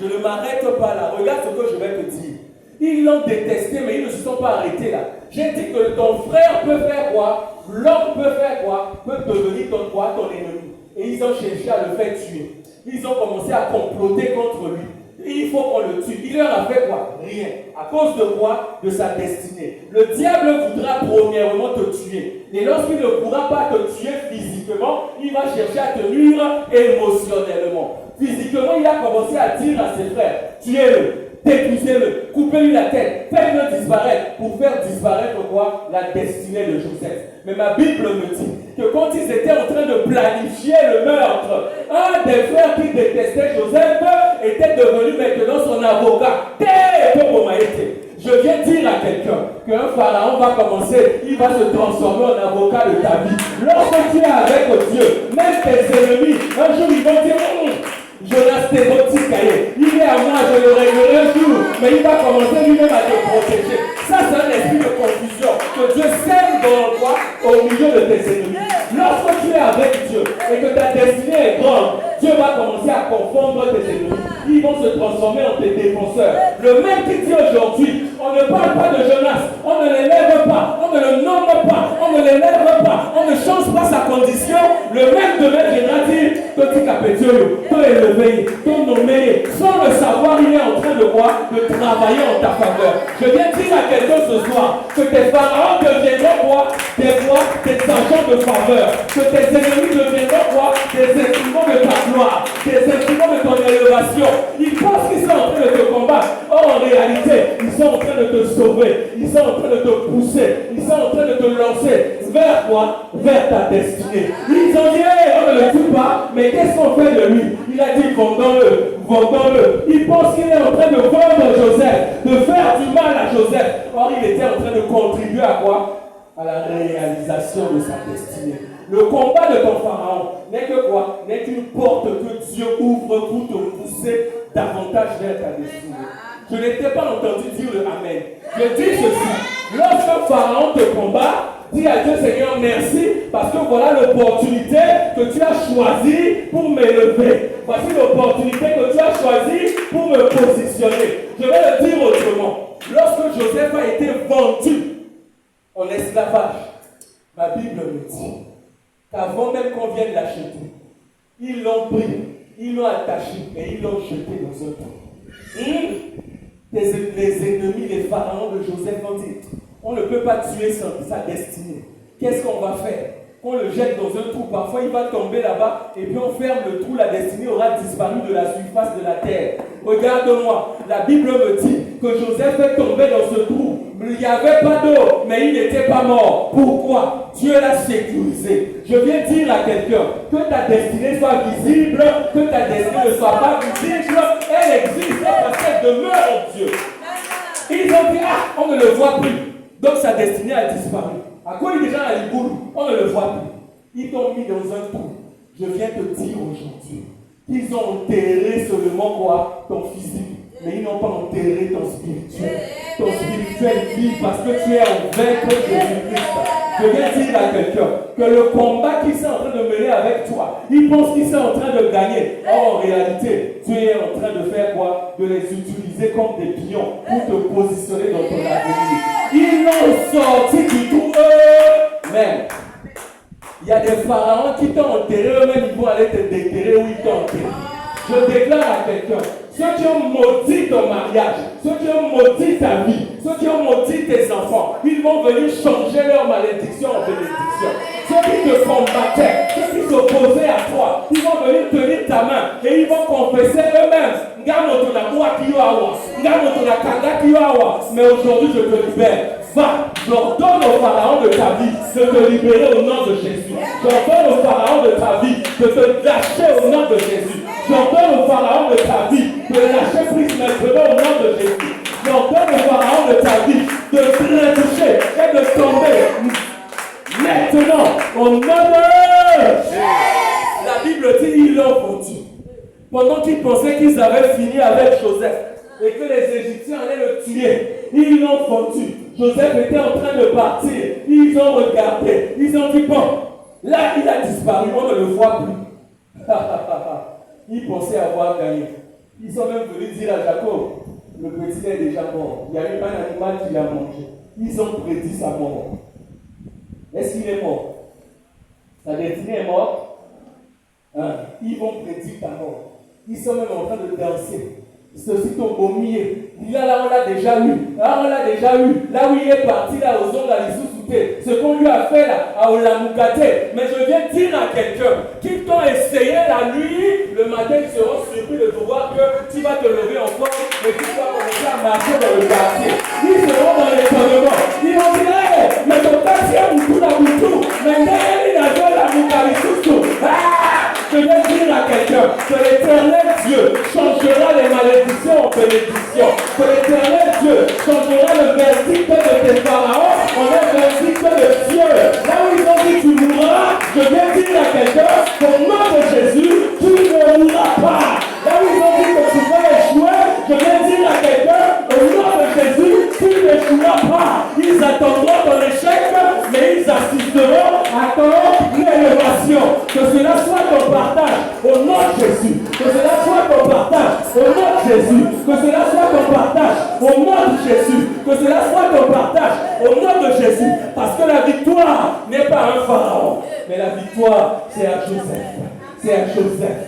Je ne m'arrête pas là. Regarde ce que je vais te dire. Ils l'ont détesté, mais ils ne se sont pas arrêtés là. J'ai dit que ton frère peut faire quoi? L'homme peut faire quoi? Peut devenir ton quoi? Ton ennemi. Et ils ont cherché à le faire tuer. Ils ont commencé à comploter contre lui. Il faut qu'on le tue. Il leur a fait quoi? Rien. À cause de quoi? De sa destinée. Le diable voudra premièrement te tuer. Et lorsqu'il ne pourra pas te tuer physiquement, il va chercher à te nuire émotionnellement. Physiquement, il a commencé à dire à ses frères, tuez-le, détruisez-le, coupez-lui la tête, faites-le disparaître pour faire disparaître quoi? La destinée de Joseph. Mais ma Bible me dit que quand ils étaient en train de planifier le meurtre, un des frères qui détestait Joseph était devenu maintenant son avocat. Je viens dire à quelqu'un qu'un pharaon va commencer, il va se transformer en avocat de ta vie. Lorsque tu es avec Dieu, même tes ennemis, un jour ils vont dire, Jonas Thérotique, il est à moi, je le réglerai un jour, mais il va commencer lui-même à te protéger. Ça, c'est un esprit de confusion que Dieu sème dans toi au milieu de tes ennemis. Lorsque tu es avec Dieu et que ta destinée est grande, Dieu va commencer à confondre tes ennemis. Ils vont se transformer en tes défenseurs. Le même qui dit aujourd'hui, on ne parle pas de Jonas, on ne l'élève pas, on ne le nomme pas, on ne l'élève pas, on ne change pas sa condition. Le même demain viendra dire que tu capétules, que élevé, que nommé, sans le savoir, il est en train de quoi? De travailler en ta faveur. Je viens dire à quelqu'un ce soir que tes pharaons deviendront quoi? Des voix, des agents de faveur. Que tes ennemis deviendront quoi? Des instruments de ta gloire, des instruments de ton élévation. Ils pensent qu'ils sont en train de te combattre. Or, en réalité, ils sont en train de te sauver. Ils sont en train de te pousser. Ils sont en train de te lancer. Vers quoi? Vers ta destinée. Ils ont dit, hey, on ne le tue pas, mais qu'est-ce qu'on fait de lui? Il a dit, vendons-le, vendons-le. Il pense qu'il est en train de vendre Joseph, de faire du mal à Joseph. Or, il était en train de contribuer à quoi? À la réalisation de sa destinée. Le combat de ton pharaon n'est que quoi? N'est qu'une porte que Dieu ouvre pour te pousser davantage vers ta destinée. Je n'étais pas entendu dire le Amen. Je dis ceci. Lorsque pharaon te combat, dis à Dieu, Seigneur, merci, parce que voilà l'opportunité que tu as choisie pour m'élever. Voici l'opportunité que tu as choisie pour me positionner. Je vais le dire autrement. Lorsque Joseph a été vendu en esclavage, ma Bible me dit qu'avant même qu'on vienne l'acheter, ils l'ont pris, ils l'ont attaché et ils l'ont jeté dans un trou. Les ennemis, les pharaons de Joseph ont dit, on ne peut pas tuer sa destinée. Qu'est-ce qu'on va faire? Qu'on le jette dans un trou, parfois il va tomber là-bas et puis on ferme le trou, la destinée aura disparu de la surface de la terre. Regarde-moi, la Bible me dit que Joseph est tombé dans ce trou, Il n'y avait pas d'eau, mais il n'était pas mort. Pourquoi? Dieu l'a sécurisé. Je viens dire à quelqu'un que ta destinée soit visible, que ta destinée ne soit pas visible. Elle existe parce qu'elle demeure en Dieu. Ils ont dit, ah, on ne le voit plus. Donc sa destinée a disparu. À quoi il est déjà à Liboulou? On ne le voit plus. Ils t'ont mis dans un trou. Je viens te dire aujourd'hui qu'ils ont enterré seulement quoi? Ton physique. Mais ils n'ont pas enterré ton spirituel. Ton spirituel vit parce que tu es envers Jésus-Christ. Je viens dire à quelqu'un que le combat qu'il est en train de mener avec toi, il pense qu'il est en train de gagner. Or, en réalité, tu es en train de faire quoi? De les utiliser comme des pions pour te positionner dans ton avenir. Ils l'ont sorti du trou eux-mêmes. Il y a des pharaons qui t'ont enterré eux-mêmes, ils vont aller te déterrer où ils t'ont enterré. Je déclare à quelqu'un, ceux qui ont maudit ton mariage, ceux qui ont maudit ta vie, ceux qui ont maudit tes enfants, ils vont venir changer leur malédiction en bénédiction. Ceux qui te combattaient, ceux qui s'opposaient à toi, ils vont venir tenir ta main et ils vont confesser eux-mêmes. Mais aujourd'hui, je te libère. Va, j'ordonne au pharaon de ta vie de te libérer au nom de Jésus. J'ordonne au pharaon de ta vie de te lâcher au nom de Jésus. J'ordonne au pharaon de ta vie de lâcher prise maintenant au nom de Jésus. J'ordonne au pharaon de ta vie de te toucher et de tomber maintenant au nom de Jésus. La Bible dit ils l'ont vendu. Pendant qu'ils pensaient qu'ils avaient fini avec Joseph et que les Égyptiens allaient le tuer, ils l'ont vendu. Joseph était en train de partir. Ils ont regardé. Ils ont dit, bon, là, il a disparu. On ne le voit plus. Ils pensaient avoir gagné. Ils sont même venus dire à Jacob, le petit est déjà mort. Il y a eu un animal qui l'a mangé. Ils ont prédit sa mort. Est-ce qu'il est mort? Sa destinée est morte. Hein? Ils vont prédire ta mort. Ils sont même en train de danser. Ceux-ci t'ont vomi. Là, on l'a déjà eu. Là, on l'a déjà eu. Là où il est parti, là, aux ondes, à l'Issoussouté. Ce qu'on lui a fait, là, à Olamukate. Mais je viens dire à quelqu'un qu'ils t'ont essayé la nuit. Le matin, ils seront surpris de te voir que tu vas te lever encore et tu vas commencer à marcher dans le quartier. Ils seront dans l'étonnement. Ils vont dire, hey, mais ton quartier a beaucoup d'aboutou. Mais derrière, il a fait la Moukalissoussou. Je viens dire à quelqu'un que l'Éternel Dieu changera les malédictions en bénédictions. Que l'Éternel Dieu changera le verdict de tes pharaons en un verdict de Dieu. Là où ils ont dit tu mourras, je viens dire à quelqu'un qu'au nom de Jésus, tu ne mourras pas. Là où ils ont dit que tu vas échouer, je viens dire à quelqu'un au nom de Jésus, tu n'échoueras pas. Ils attendront ton échec, mais ils assisteront à ton élévation. Que cela soit ton partage au nom de Jésus. Que cela soit ton partage au nom de Jésus. Que cela soit ton partage au nom de Jésus. Que cela soit ton partage au nom de Jésus. Parce que la victoire n'est pas un pharaon, mais la victoire, c'est à Joseph. C'est à Joseph.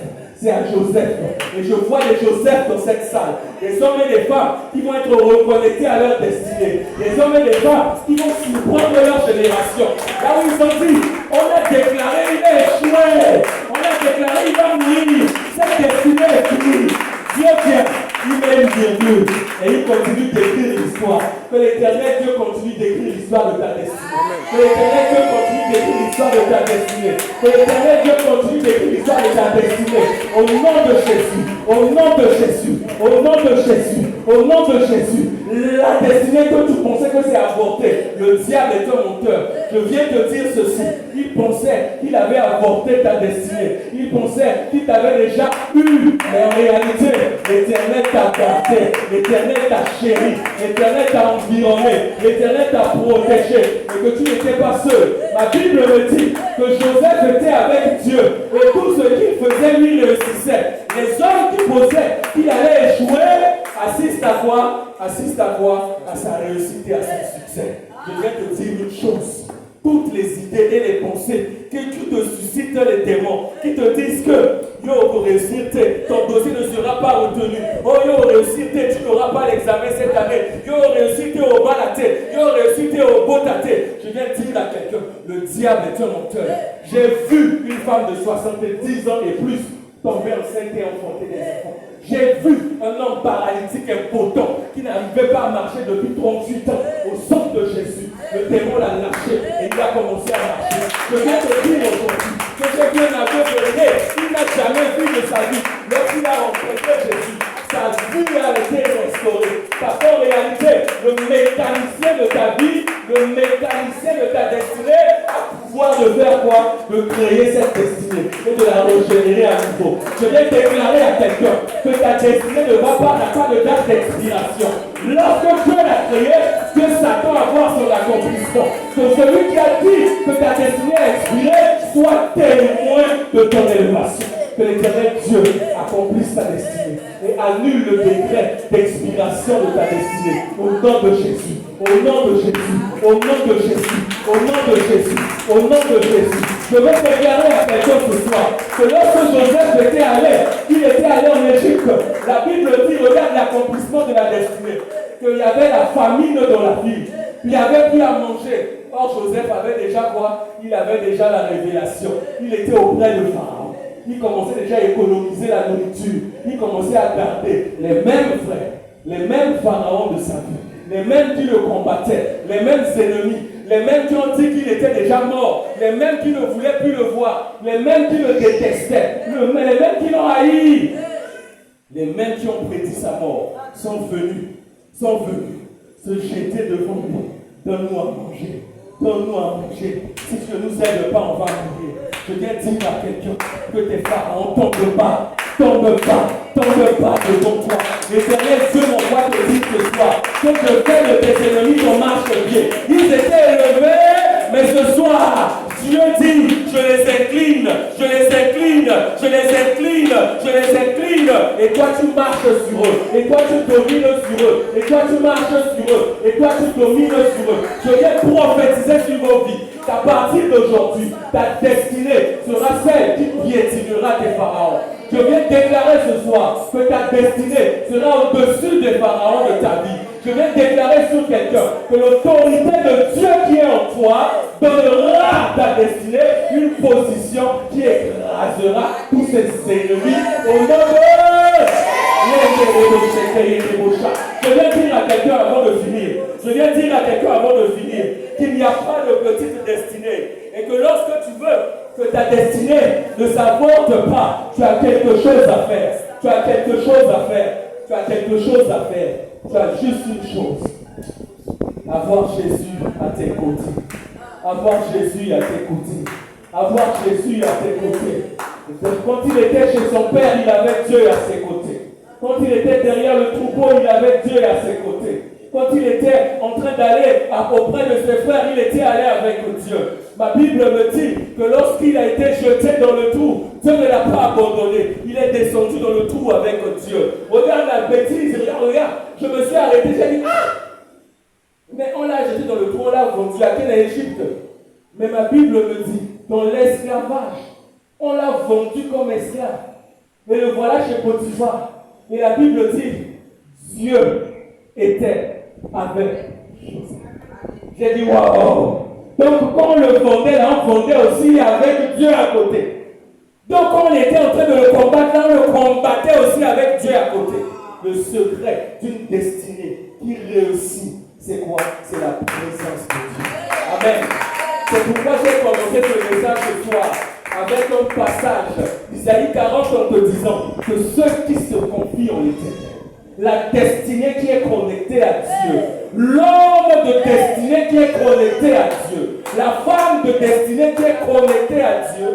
C'est à Joseph. Et je vois des Joseph dans cette salle. Des hommes et des femmes qui vont être reconnectés à leur destinée. Des hommes et des femmes qui vont surprendre leur génération. Là où ils ont dit, on a déclaré, il est échoué. On a déclaré, il va mourir. Cette destinée est finie. Dieu vient, il met une virgule et il continue d'écrire l'histoire. Que l'Éternel Dieu continue d'écrire l'histoire de ta destinée. Que l'Éternel Dieu continue d'écrire l'histoire de ta destinée. Que l'Éternel Dieu continue d'écrire l'histoire de ta destinée. Au nom de Jésus, au nom de Jésus, au nom de Jésus, au nom de Jésus. La destinée que tu pensais que c'est avorté, le diable est un menteur. Je viens te dire ceci. Il pensait qu'il avait avorté ta destinée. Il pensait qu'il t'avait déjà eu. Mais en réalité, l'Éternel t'a gardé. L'Éternel t'a chéri. L'Éternel t'a environné. L'Éternel t'a protégé. Et que tu n'étais pas seul. Ma Bible me dit que Joseph était avec Dieu. Et tout ce qu'il faisait, lui réussissait. Les hommes qui pensaient qu'il allait échouer assistent à quoi? Assistent à quoi? À sa réussite et à son succès. Je viens te dire une chose. Toutes les idées et les pensées qui te suscitent les démons, qui te disent que yo, pour réussir, ton dossier ne sera pas retenu. Oh, yo, réussir, tu n'auras pas l'examen cette année. Yo, réussir, au balaté. Yo, réussir, au botaté. Je viens dire à quelqu'un, le diable est un menteur. J'ai vu une femme de 70 ans et plus tomber enceinte et enfanter des enfants. J'ai vu un homme paralytique impotent qui n'arrivait pas à marcher depuis 38 ans. Au centre de Jésus, le démon l'a lâché et il a commencé à marcher. Je viens te dire aujourd'hui que j'ai vu un aveugle, il n'a jamais vu de sa vie. Lorsqu'il a rencontré Jésus, sa vue a été restaurée. Parce qu'en réalité, le mécanicien de ta vie, le mécanicien de ta destinée a pouvoir de faire quoi? De créer cette destinée et de la régénérer à nouveau. Je viens déclarer à quelqu'un que ta destinée n'a pas de date d'expiration. Lorsque Dieu l'a créé, Dieu s'attend à voir son accomplissement. Que celui qui a dit que ta destinée a expiré soit témoin de ton élévation. Que l'Éternel Dieu accomplisse ta destinée et annule le décret d'expiration de ta destinée. Au nom de Jésus, au nom de Jésus, au nom de Jésus, au nom de Jésus, au nom de Jésus. Je veux déclarer à quelqu'un ce soir que lorsque Joseph était allé en Égypte, la Bible dit, regarde l'accomplissement de la destinée, qu'il y avait la famine dans la ville, il n'y avait plus à manger. Or Joseph avait déjà quoi? Il avait déjà la révélation. Il était auprès de Pharaon. Il commençait déjà à économiser la nourriture. Il commençait à garder les mêmes frères, les mêmes pharaons de sa vie, les mêmes qui le combattaient, les mêmes ennemis, les mêmes qui ont dit qu'il était déjà mort, les mêmes qui ne voulaient plus le voir, les mêmes qui le détestaient, les mêmes qui l'ont haï, les mêmes qui ont prédit sa mort, sont venus se jeter devant nous. Donne-nous à manger. Donne-nous à manger. Si tu ne nous aides pas, on va mourir. Je viens dire à quelqu'un que tes pharaons tombent pas de ton toit. L'Éternel Dieu m'envoie te dire ce soir que je fais de tes ennemis ton marche-pied. Ils étaient élevés, mais ce soir, Dieu dit, je les incline. Et toi tu marches sur eux. Et toi tu domines sur eux. Et toi tu marches sur eux. Et toi tu domines sur eux. Je viens prophétiser sur vos vies qu'à partir d'aujourd'hui, ta destinée sera celle qui piétinera tes pharaons. Je viens déclarer ce soir que ta destinée sera au-dessus des pharaons de ta vie. Je viens déclarer sur quelqu'un que l'autorité de Dieu qui est en toi donnera à ta destinée une position qui écrasera tous ses ennemis au nom de... Je viens dire à quelqu'un avant de finir, qu'il n'y a pas de petite destinée et que lorsque tu veux que ta destinée ne s'avorte pas, tu as quelque chose à faire. Tu as juste une chose. Avoir Jésus à tes côtés. Quand il était chez son père, il avait Dieu à ses côtés. Quand il était derrière le troupeau, il avait Dieu à ses côtés. Quand il était en train d'aller auprès de ses frères, il était allé avec Dieu. Ma Bible me dit que lorsqu'il a été jeté dans le trou, Dieu ne l'a pas abandonné. Il est descendu dans le trou avec Dieu. Regarde la bêtise, regarde. Je me suis arrêté, j'ai dit, mais on l'a jeté dans le trou, on l'a vendu à quelle Égypte? Mais ma Bible me dit, dans l'esclavage, on l'a vendu comme esclave. Mais le voilà chez Potiphar. Et la Bible dit, Dieu était avec Joseph. J'ai dit, waouh! Donc, quand on le vendait, là, on vendait aussi avec Dieu à côté. Donc, quand on était en train de le combattre, là, on le combattait aussi avec Dieu à côté. Le secret d'une destinée qui réussit, c'est quoi? C'est la présence de Dieu. Amen. C'est pourquoi j'ai commencé ce message ce soir avec un passage d'Isaïe 40 en te disant que ceux qui se confient en l'Éternel, la destinée qui est connectée à Dieu, l'homme de destinée qui est connecté à Dieu, la femme de destinée qui est connectée à Dieu,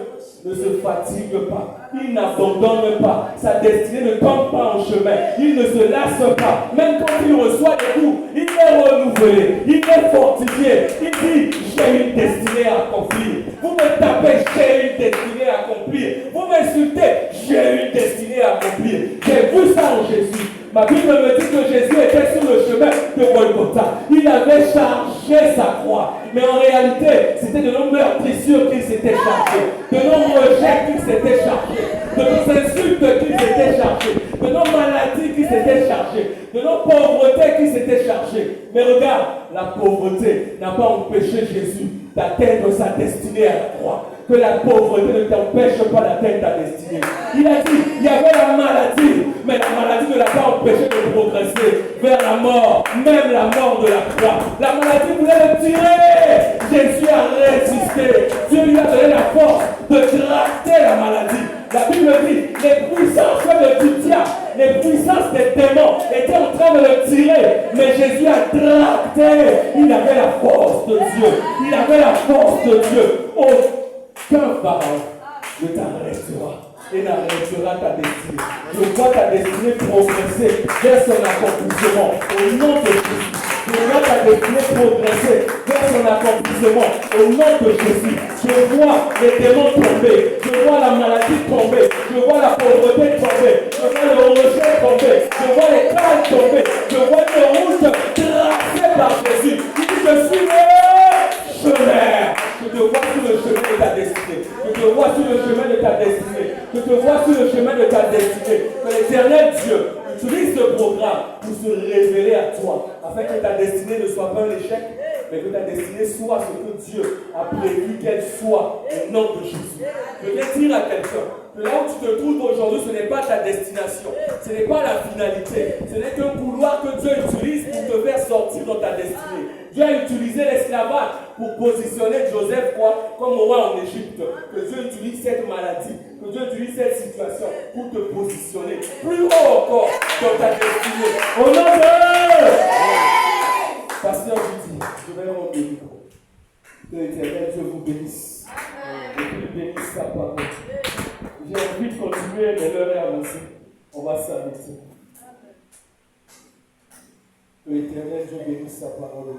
ne se fatigue pas, il n'abandonne pas, sa destinée ne tombe pas en chemin, il ne se lasse pas, même quand il reçoit des coups, il est renouvelé, il est fortifié, il dit, j'ai une destinée à accomplir. Vous me tapez, j'ai une destinée à accomplir. Vous m'insultez, j'ai une destinée à accomplir. J'ai vu ça en Jésus. Ma Bible me dit que Jésus était sur le chemin de Golgotha. Il avait chargé sa croix. Mais en réalité, c'était de nos meurtrissures qu'il s'était chargé. De nos rejets qu'il s'était chargé. De nos insultes qu'il s'était chargé. De nos maladies qu'il s'était chargé. De nos pauvretés qu'il s'était chargé. Mais regarde, la pauvreté n'a pas empêché Jésus d'atteindre sa destinée à la croix. Que la pauvreté ne t'empêche pas d'atteindre ta destinée. Il a dit, il y avait la maladie, mais la maladie ne l'a pas empêché de progresser vers la mort, même la mort de la croix. La maladie voulait le tirer. Jésus a résisté. Dieu lui a donné la force de tracter la maladie. La Bible dit, les puissances du diable, les puissances des démons étaient en train de le tirer, mais Jésus a tracté. Il avait la force de Dieu. Il avait la force de Dieu. Aucun pharaon ne t'arrêtera et n'arrêtera ta destinée. Je vois ta destinée progresser vers son accomplissement au nom de Jésus. Je vois ta destinée progresser vers son accomplissement au nom de Jésus. Je vois les démons tomber. Je vois la maladie tomber. Je vois la pauvreté tomber. Je vois le rejet tomber. Je vois les cales tomber. Je vois les routes tracées par Jésus. Il dit, je suis le chemin. Je te vois sur le chemin de ta destinée. Je te vois sur le chemin de ta destinée. Je te vois sur le chemin de ta destinée. Que l'Éternel Dieu utilise ce programme pour se révéler à toi, afin que ta destinée ne soit pas un échec, mais que ta destinée soit ce que Dieu a prévu qu'elle soit au nom de Jésus. Je vais dire à quelqu'un que là où tu te trouves aujourd'hui, ce n'est pas ta destination, ce n'est pas la finalité, ce n'est qu'un couloir que Dieu utilise pour te faire sortir dans ta destinée. Dieu a utilisé l'esclavage pour positionner Joseph comme roi en Égypte. Que Dieu utilise cette maladie, que Dieu utilise cette situation pour te positionner plus haut encore dans ta destinée. Au nom de Pasteur Judy, je vais rendre le micro. Que l'Éternel Dieu vous bénisse. Et qu'il bénisse sa parole. J'ai envie de continuer, mais l'heure est avancée. On va s'arrêter. Que l'Éternel Dieu bénisse sa parole.